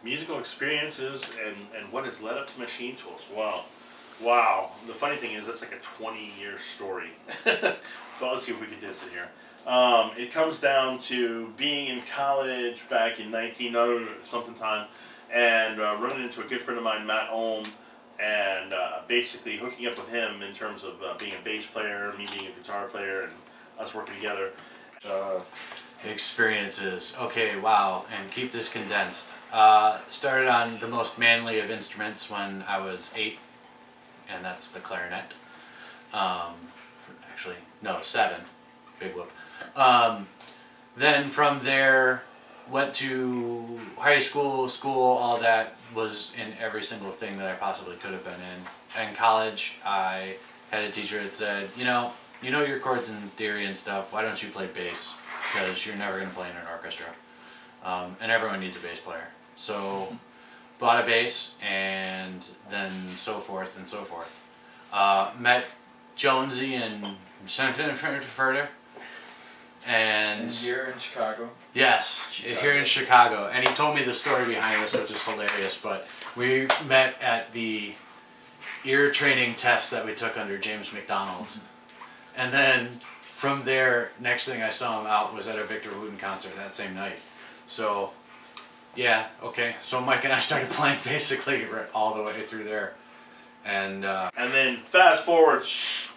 Musical experiences and what has led up to Machine Tools. Wow. Wow. The funny thing is, that's like a 20-year story. But let's see if we can dip it here. It comes down to being in college back in 19-something time and running into a good friend of mine, Matt Ohm, and basically hooking up with him in terms of being a bass player, me being a guitar player, and us working together. Experiences. Okay, wow, and keep this condensed. Started on the most manly of instruments when I was 8, and that's the clarinet. Actually, no, 7. Big whoop. Then from there, went to high school, all that, was in every single thing that I possibly could have been in. In college, I had a teacher that said, you know your chords in theory and stuff, why don't you play bass? Because you're never going to play in an orchestra. And everyone needs a bass player. So, bought a bass, and then so forth and so forth. Met Jonesy and further. And here in Chicago? Yes, here in Chicago. And he told me the story behind this, which is hilarious. But we met at the ear training test that we took under James McDonald. And then from there, next thing I saw him out was at a Victor Wooten concert that same night. So, yeah, okay. So Mike and I started playing basically all the way through there. And then fast forward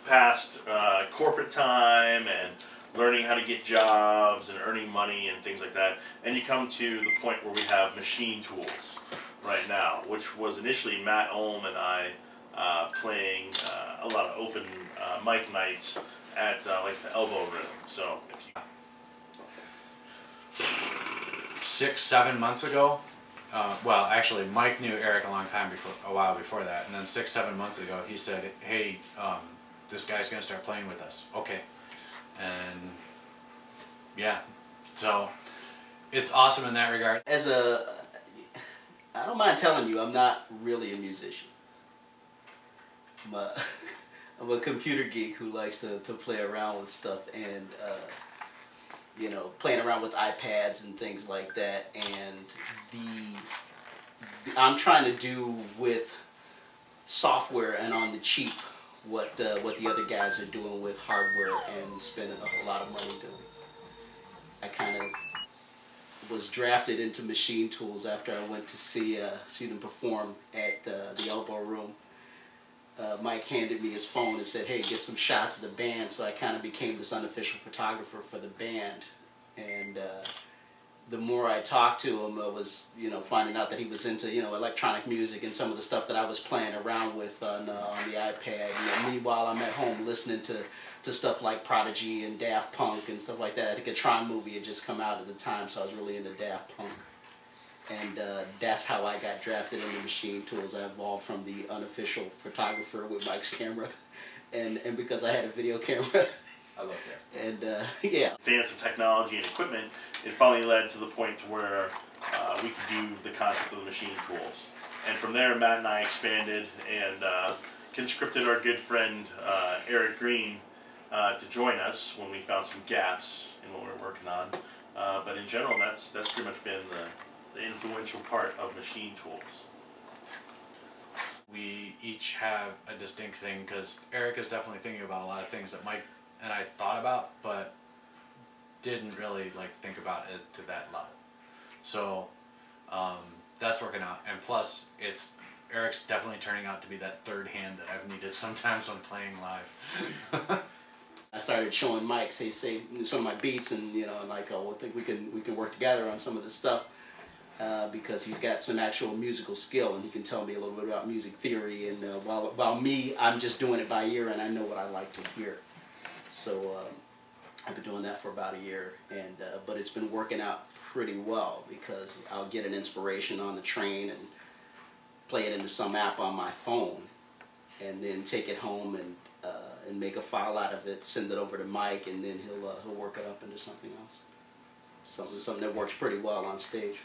past corporate time and learning how to get jobs and earning money and things like that, and you come to the point where we have Machine Tools right now, which was initially Matt Ohm and I playing a lot of open mic nights at like the Elbow Room. So if you 6-7 months ago, well, actually, Mike knew Eric a while before that, and then 6-7 months ago, he said, "Hey, this guy's gonna start playing with us." Okay. And yeah, so it's awesome in that regard. I don't mind telling you, I'm not really a musician. I'm a computer geek who likes to play around with stuff and, playing around with iPads and things like that. And I'm trying to do with software and on the cheap what the other guys are doing with hardware and spending a whole lot of money doing. I kind of was drafted into Machine Tools after I went to see them perform at the Elbow Room. Mike handed me his phone and said, "Hey, get some shots of the band." So I kind of became this unofficial photographer for the band. And the more I talked to him, I was, finding out that he was into, electronic music and some of the stuff that I was playing around with on the iPad. Meanwhile, I'm at home listening to stuff like Prodigy and Daft Punk and stuff like that. I think a Tron movie had just come out at the time, so I was really into Daft Punk. And that's how I got drafted into Machine Tools. I evolved from the unofficial photographer with Mike's camera, and because I had a video camera. I love that. And yeah. Advance of technology and equipment, it finally led to the point to where we could do the concept of the Machine Tools. And from there, Matt and I expanded and conscripted our good friend Eric Green to join us when we found some gaps in what we were working on. But in general, that's pretty much been the influential part of Machine Tools. We each have a distinct thing, because Eric is definitely thinking about a lot of things that Mike and I thought about, but didn't really think about it to that level. So that's working out, and plus Eric's definitely turning out to be that third hand that I've needed sometimes when playing live. I started showing Mike, say some of my beats, and I think we can work together on some of this stuff. Because he's got some actual musical skill, and he can tell me a little bit about music theory, and while me, I'm just doing it by ear, and I know what I like to hear. So I've been doing that for about a year, and but it's been working out pretty well, because I'll get an inspiration on the train and play it into some app on my phone, and then take it home and make a file out of it, send it over to Mike, and then he'll work it up into something else. Something that works pretty well on stage.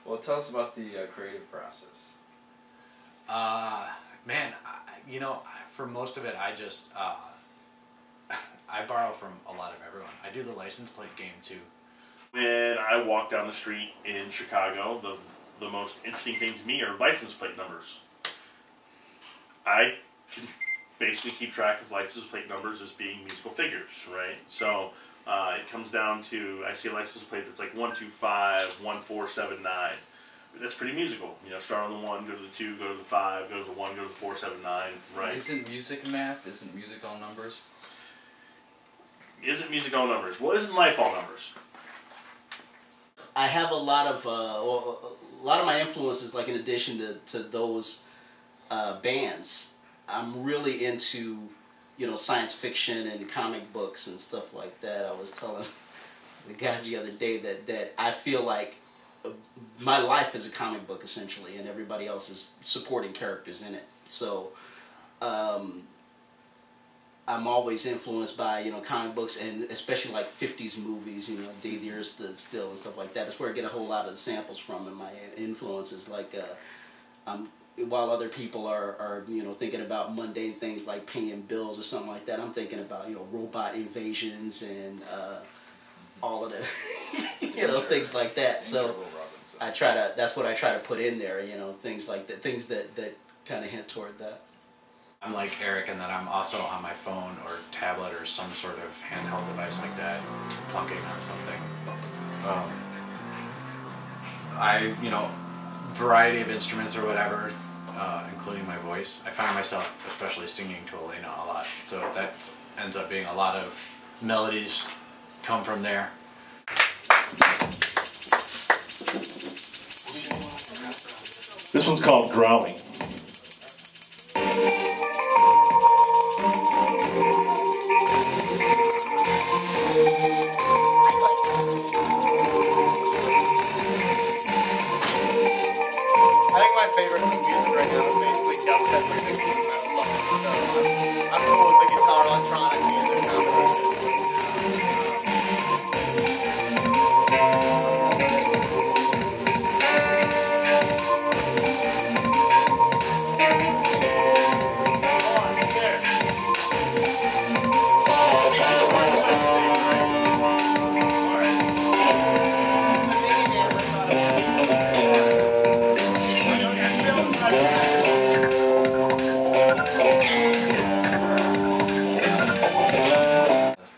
Well, tell us about the creative process. Man, for most of it, I just I borrow from a lot of everyone. I do the license plate game too. When I walk down the street in Chicago, the most interesting thing to me are license plate numbers. I can basically keep track of license plate numbers as being musical figures, right? So it comes down to, I see a license plate that's like 125 1479. That's pretty musical. You know, start on the 1, go to the 2, go to the 5, go to the 1, go to the 479, right? Isn't music math? Isn't music all numbers? Isn't music all numbers? Well, isn't life all numbers? I have a lot of my influences. Like in addition to those bands, I'm really into science fiction and comic books and stuff like that. I was telling the guys the other day that I feel like my life is a comic book essentially, and everybody else is supporting characters in it. So I'm always influenced by comic books, and especially like 50s movies, Day the Earth Stood Still and stuff like that. That's where I get a whole lot of the samples from, and my influences. Like while other people are thinking about mundane things like paying bills or something like that, I'm thinking about robot invasions and all of the things like that. So that's what I try to put in there, things like that, things that kind of hint toward that. I'm like Eric in that I'm also on my phone or tablet or some sort of handheld device like that, plunking on something. Variety of instruments or whatever, including my voice. I find myself especially singing to Elena a lot, so that ends up being a lot of melodies come from there. This one's called Growling. I think my favorite music right now is basically dubstep music and metal songs. So I'm cool with the guitar electronic music combination.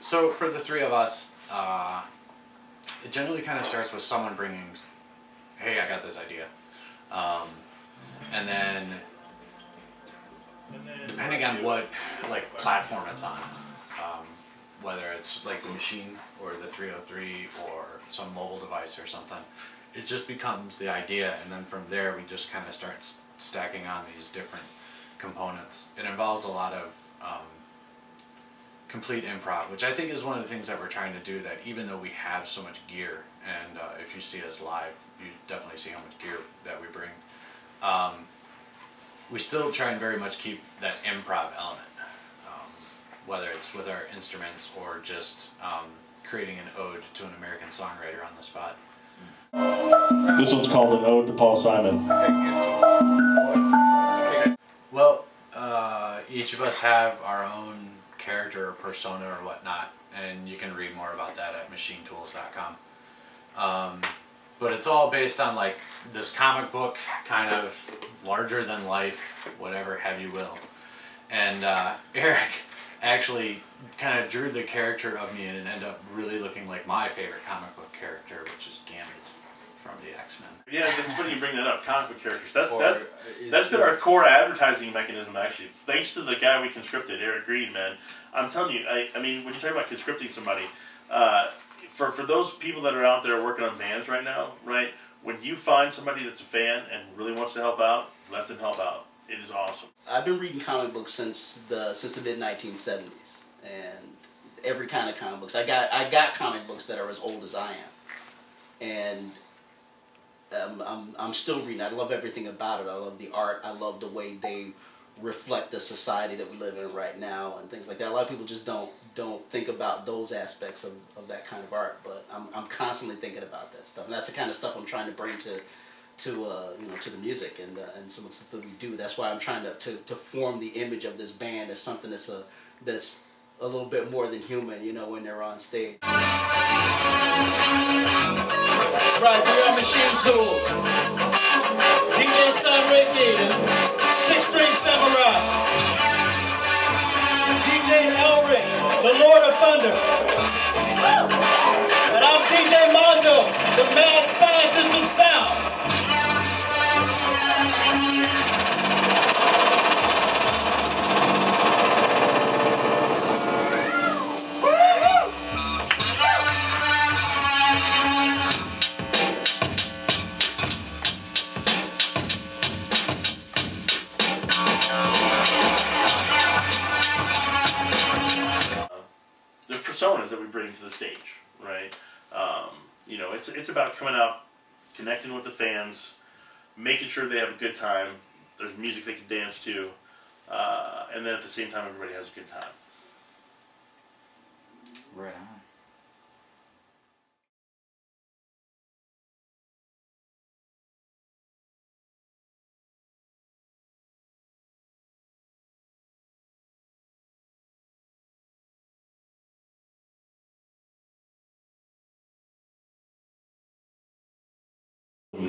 So for the three of us, it generally kind of starts with someone bringing, hey, I got this idea. And then, depending on what platform it's on, whether it's like the machine or the 303 or some mobile device or something, it just becomes the idea, and then from there we just kind of start stacking on these different components. It involves a lot of complete improv, which I think is one of the things that we're trying to do, that even though we have so much gear, and if you see us live, you definitely see how much gear that we bring, we still try and very much keep that improv element, whether it's with our instruments or just creating an ode to an American songwriter on the spot. This one's called an ode to Paul Simon. Well, each of us have our own character or persona or whatnot, and you can read more about that at machinetools.com. But it's all based on like this comic book, kind of larger than life, whatever have you will. And Eric actually kind of drew the character of me, and it ended up really looking like my favorite comic book character, which is Gambit from the X-Men. Yeah, that's funny you bring that up. Comic book characters. That's been our core advertising mechanism, actually. Thanks to the guy we conscripted, Eric Green, man. I'm telling you, I mean, when you talk about conscripting somebody, for those people that are out there working on bands right now, right? When you find somebody that's a fan and really wants to help out, let them help out. It is awesome. I've been reading comic books since the mid-1970s, and every kind of comic books. I got comic books that are as old as I am, and I'm still reading. I love everything about it. I love the art. I love the way they reflect the society that we live in right now and things like that. A lot of people just don't think about those aspects of that kind of art, but I'm constantly thinking about that stuff, and that's the kind of stuff I'm trying to bring to the music and some of the stuff that we do. That's why I'm trying to form the image of this band as something that's a little bit more than human, you know, when they're on stage. Right, we are Machine Tools. DJ Sunray Vegan, 6-String Samurai. DJ Elric, the Lord of Thunder. And I'm DJ Mondo, the mad scientist of sound. There's personas that we bring to the stage, right? You know, it's about coming out, connecting with the fans, making sure they have a good time. There's music they can dance to, and then at the same time, everybody has a good time. Right on.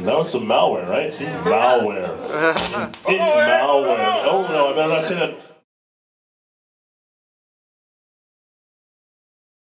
That was some malware, right? See, malware. Hidden malware. Oh no, I better not say that.